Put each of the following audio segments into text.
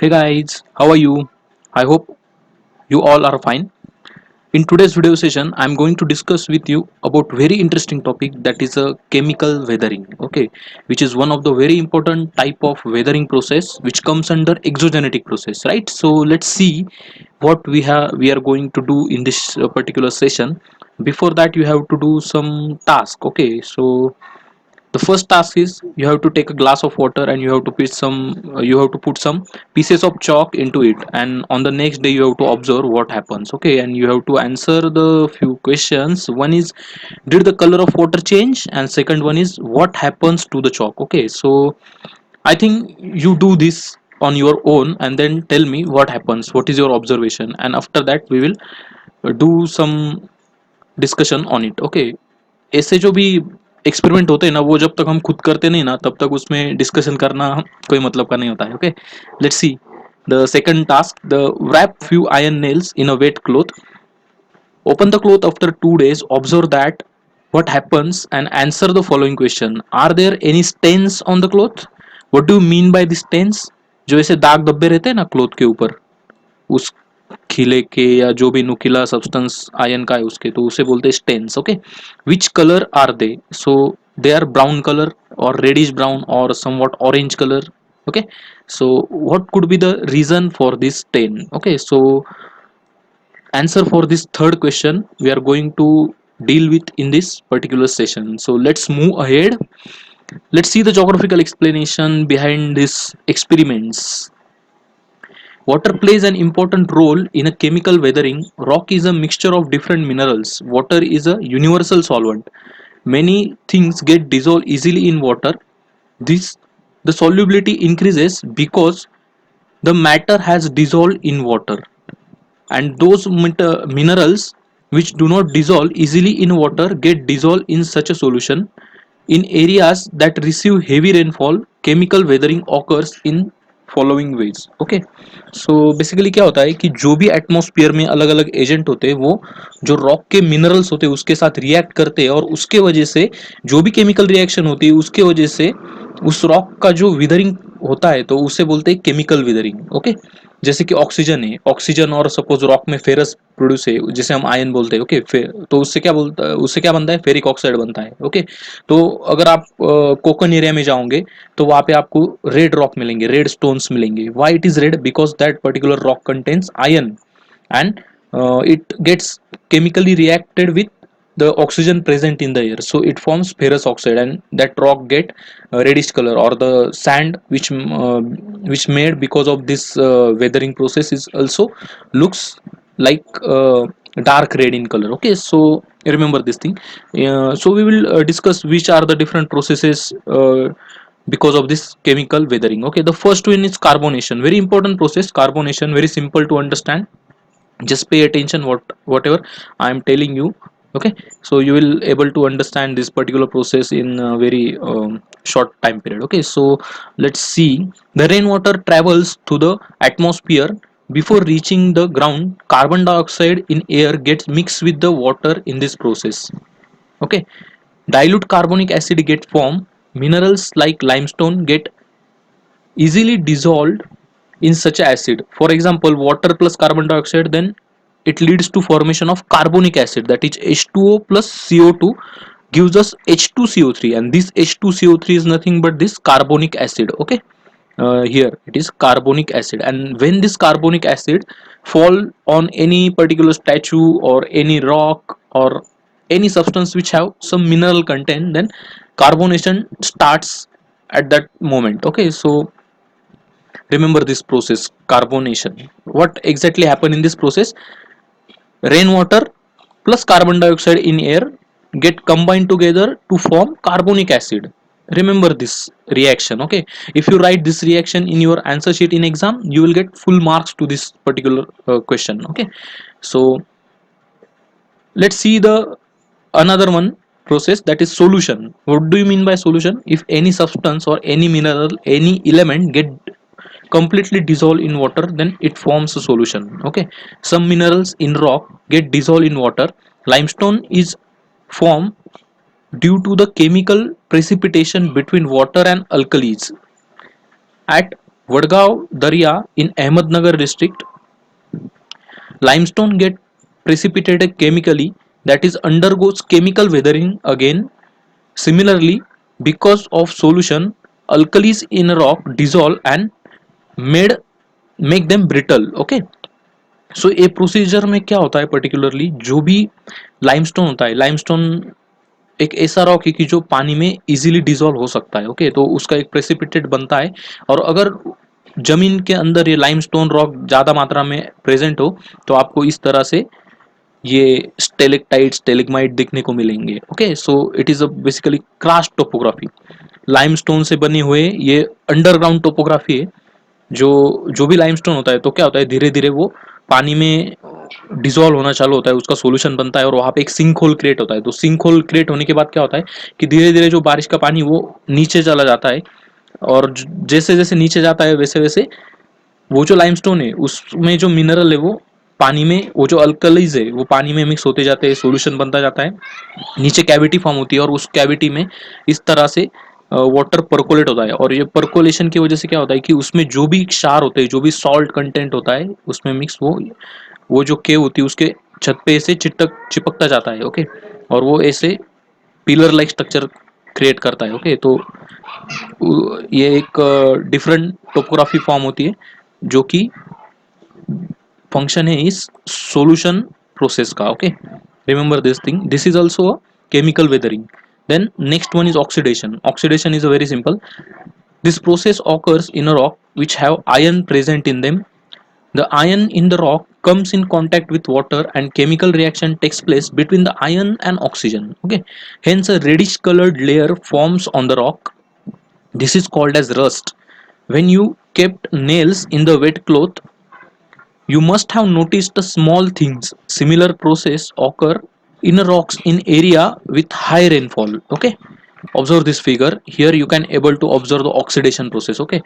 Hey guys, how are you? I hope you all are fine. In today's video session, I'm going to discuss with you about very interesting topic that is a chemical weathering. Okay, which is one of the very important type of weathering process which comes under exogenetic process, right? So let's see what we are going to do in this particular session. Before that, you have to do some task. Okay, so the first task is you have to take a glass of water and you have to put some pieces of chalk into it, and on the next day you have to observe what happens. Okay, and you have to answer the few questions. One is, did the color of water change, and second one is, what happens to the chalk. Okay, so I think you do this on your own and then tell me what happens, what is your observation, and after that we will do some discussion on it. Okay, ऐसे जो भी experiment होते हैं ना, वो जब तक हम खुद करते नहीं ना, तब तक उसमें डिस्कशन करना कोई मतलब का नहीं होता है. Okay, let's see the second task. The wrap few iron nails in a wet cloth. Open the cloth after 2 days. Observe that what happens and answer the following question. Are there any stains on the cloth? What do you mean by the stains? जो ऐसे दाग धब्बे रहते हैं ना cloth के ऊपर, उस खिले के या जो भी नुकीला सब्सटेंस आयन का है उसके, तो उसे बोलते हैं stains. Okay, which colour are they? So they are brown colour और रेडिश ब्राउन और somewhat orange colour. Okay, so what could be the reason for this stain? Okay, so answer for this third question we are going to deal with in this particular session. So let's move ahead. Let's see the geographical explanation behind these experiments. Water plays an important role in a chemical weathering. Rock is a mixture of different minerals. Water is a universal solvent. Many things get dissolved easily in water. This the solubility increases because the matter has dissolved in water, and those minerals which do not dissolve easily in water get dissolved in such a solution. In areas that receive heavy rainfall, chemical weathering occurs in following veg. Okay, so basically क्या होता है कि जो भी atmosphere में अलग अलग agent होते हैं वो जो रॉक के मिनरल्स होते हैं उसके साथ रिएक्ट करते हैं, और उसके वजह से जो भी केमिकल रिएक्शन होती है उसके वजह से उस रॉक का जो विदरिंग होता है तो उसे बोलते हैं केमिकल विदरिंग. ओके, जैसे कि ऑक्सीजन है, ऑक्सीजन और सपोज रॉक में फेरस प्रोड्यूस है जिसे हम आयन बोलते हैं. ओके, तो उससे क्या बोलता है, उससे क्या बनता है, फेरिक ऑक्साइड बनता है. ओके, तो अगर आप कोकन एरिया में जाओगे तो वहां पे आपको रेड रॉक मिलेंगे, रेड स्टोन्स मिलेंगे. Why it is red? Because that particular rock contains ion, and it gets chemically reacted with the oxygen present in the air, so it forms ferrous oxide, and that rock get reddish color, or the sand which made because of this weathering process is also looks like dark red in color. Okay, so remember this thing. So we will discuss which are the different processes because of this chemical weathering. Okay, the first one is carbonation. Very important process, carbonation, very simple to understand. Just pay attention whatever I am telling you. Okay, so you will able to understand this particular process in a very short time period. Okay, so let's see. The rainwater travels to the atmosphere. Before reaching the ground, carbon dioxide in air gets mixed with the water in this process. Okay, dilute carbonic acid get formed. Minerals like limestone get easily dissolved in such acid. For example, water plus carbon dioxide, then it leads to formation of carbonic acid, that is H2O plus CO2 gives us H2CO3, and this H2CO3 is nothing but this carbonic acid. Okay, here it is carbonic acid, and when this carbonic acid fall on any particular statue or any rock or any substance which have some mineral content, then carbonation starts at that moment. Okay, so remember this process, carbonation. What exactly happen in this process? Rainwater plus carbon dioxide in air get combined together to form carbonic acid. Remember this reaction. Okay, if you write this reaction in your answer sheet in exam, you will get full marks to this particular question. Okay, so let's see the another one process, that is solution. What do you mean by solution? If any substance or any mineral, any element get completely dissolved in water, then it forms a solution. Okay, some minerals in rock get dissolved in water. Limestone is formed due to the chemical precipitation between water and alkalis at Vadgaon Darya in Ahmednagar district, limestone get precipitated chemically, that is undergoes chemical weathering again. Similarly, because of solution, alkalis in a rock dissolve and made make them brittle. Okay, सो ये procedure में क्या होता है particularly, जो भी limestone होता है, limestone एक ऐसा रॉक है कि जो पानी में इजीली डिजोल्व हो सकता है। ओके, तो उसका एक प्रेसिपिटेट बनता है। और अगर जमीन के अंदर ये लाइमस्टोन रॉक ज़्यादा मात्रा में प्रेजेंट हो तो आपको इस तरह से ये स्टेलेक्टाइट स्टेलिग्माइट दिखने को मिलेंगे। Okay, so it is a basically karst topography. Limestone से बने हुए ये अंडरग्राउंड टोपोग्राफी है। जो जो भी लाइमस्टोन होता है तो क्या होता है, धीरे धीरे वो पानी में डिसॉल्व होना चालू होता है, उसका सॉल्यूशन बनता है और वहाँ पे एक सिंक होल क्रिएट होता है। तो सिंक होल क्रिएट होने के बाद क्या होता है कि धीरे धीरे जो बारिश का पानी वो नीचे चला जाता है। और जैसे जैसे नीचे जाता है वैसे वैसे वो जो लाइमस्टोन है उसमें जो मिनरल है वो पानी में, वो जो अल्कलीज है वो पानी में मिक्स होते जाते हैं, सॉल्यूशन बनता जाता है। नीचे कैविटी फॉर्म होती है और उस कैविटी में इस तरह से वाटर परकोलेट होता है। और ये परकोलेशन की वजह से क्या होता है कि उसमें जो भी क्षार होते हैं, जो भी सॉल्ट कंटेंट होता है उसमें मिक्स, वो जो केव होती है उसके छत पे ऐसे चिपकता जाता है। ओके, और वो ऐसे पिलर लाइक स्ट्रक्चर क्रिएट करता है। ओके, तो ये एक डिफरेंट टोपोग्राफी फॉर्म होती है जो कि फंक्शन है इस सॉल्यूशन प्रोसेस का। Okay, remember this thing, this is also a chemical weathering. Then next one is oxidation. Oxidation is a very simple. This process occurs in a rock which have iron present in them. The iron in the rock comes in contact with water and chemical reaction takes place between the iron and oxygen. Okay, hence a reddish colored layer forms on the rock. This is called as rust. When you kept nails in the wet cloth, you must have noticed the small things. Similar process occur in rocks in area with high rainfall. Okay, observe this figure here. You can able to observe the oxidation process. Okay,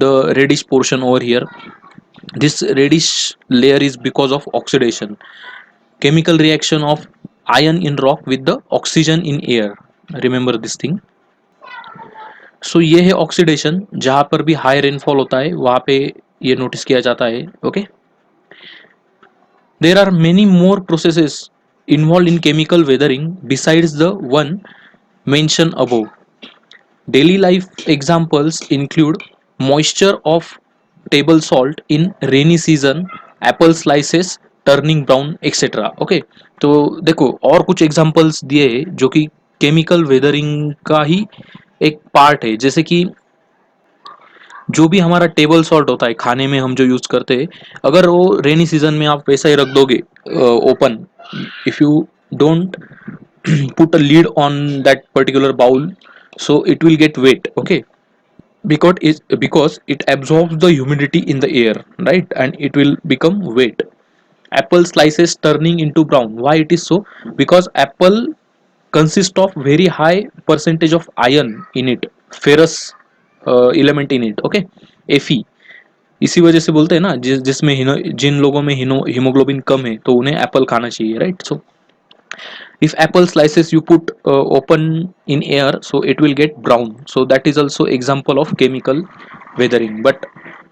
the reddish portion over here, this reddish layer is because of oxidation, chemical reaction of iron in rock with the oxygen in air. Remember this thing. सो ये है oxidation, जहाँ पर भी high rainfall होता है वहाँ पे ये नोटिस किया जाता है। Okay, there are many more processes involved in chemical weathering besides the one mentioned above. Daily life examples include moisture of table salt in rainy season, apple slices turning brown, etc. Okay, तो देखो और कुछ examples दिए हैं जो कि chemical weathering का ही एक पार्ट है। जैसे कि जो भी हमारा टेबल सॉल्ट होता है खाने में हम जो यूज करते हैं, अगर वो रेनी सीजन में आप वैसा ही रख दोगे open, if you don't put a lid on that particular bowl, so it will get wet. Okay, because it absorbs the humidity in the air, right, and it will become wet. Apple slices turning into brown, why it is so? Because apple consists of very high percentage of iron in it, ferrous element in it. Okay, Fe, इसी वजह से बोलते हैं ना, जिसमें जिन लोगों में haemoglobin कम है तो उन्हें एप्पल खाना चाहिए, right. So if apple slices you put open in air, so it will get brown. So that is also example of chemical weathering, but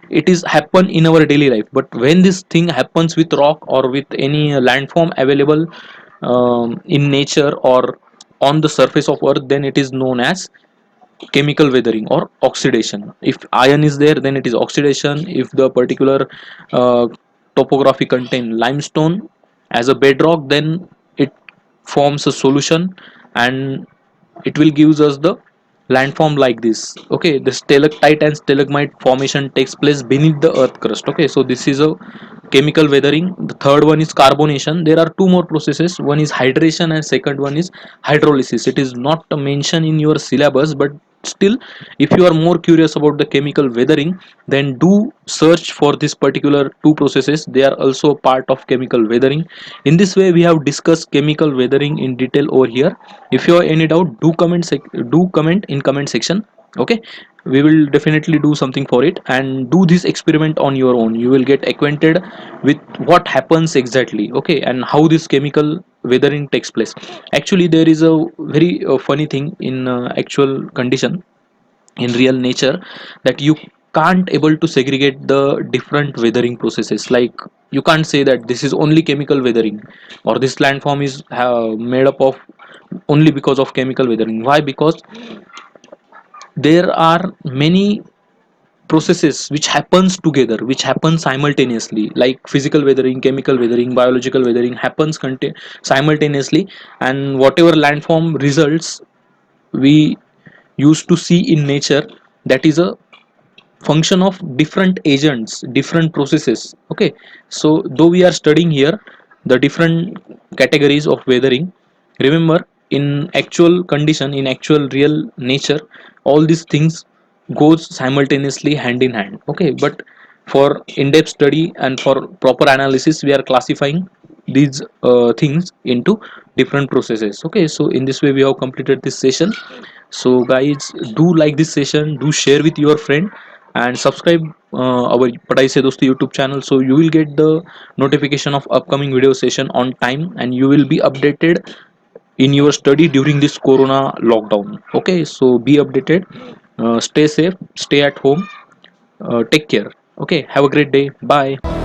it is happen in our daily life. But when this thing happens with rock or with any landform available in nature or on the surface of earth, then it is known as chemical weathering or oxidation. If iron is there, then it is oxidation. If the particular uh, topography contain limestone as a bedrock, then it forms a solution and it will gives us the landform like this. Okay, the stalactite and stalagmite formation takes place beneath the earth crust. Okay, so this is a chemical weathering. The third one is carbonation. There are two more processes, one is hydration and second one is hydrolysis. It is not mentioned in your syllabus, but still, if you are more curious about the chemical weathering, then do search for this particular two processes. They are also part of chemical weathering. In this way we have discussed chemical weathering in detail over here. If you have any doubt, do comment in comment section. Okay, we will definitely do something for it and do this experiment on your own. You will get acquainted with what happens exactly. Okay, and how this chemical weathering takes place. Actually there is a very funny thing in actual condition, in real nature, that you can't able to segregate the different weathering processes. Like, you can't say that this is only chemical weathering, or this landform is made up of only because of chemical weathering. Why? Because there are many processes which happens together, which happen simultaneously, like physical weathering, chemical weathering, biological weathering happens simultaneously. And whatever landform results we used to see in nature, that is a function of different agents, different processes. Okay, so though we are studying here the different categories of weathering, remember, in actual condition, in actual real nature, all these things goes simultaneously hand in hand. Okay, but for in-depth study and for proper analysis, we are classifying these things into different processes. Okay, so in this way we have completed this session. So guys, do like this session, do share with your friend, and subscribe our Padai Se Dosti YouTube channel, so you will get the notification of upcoming video session on time, and you will be updated in your study during this corona lockdown. Okay, so be updated, stay safe, stay at home, take care. Okay, have a great day, bye.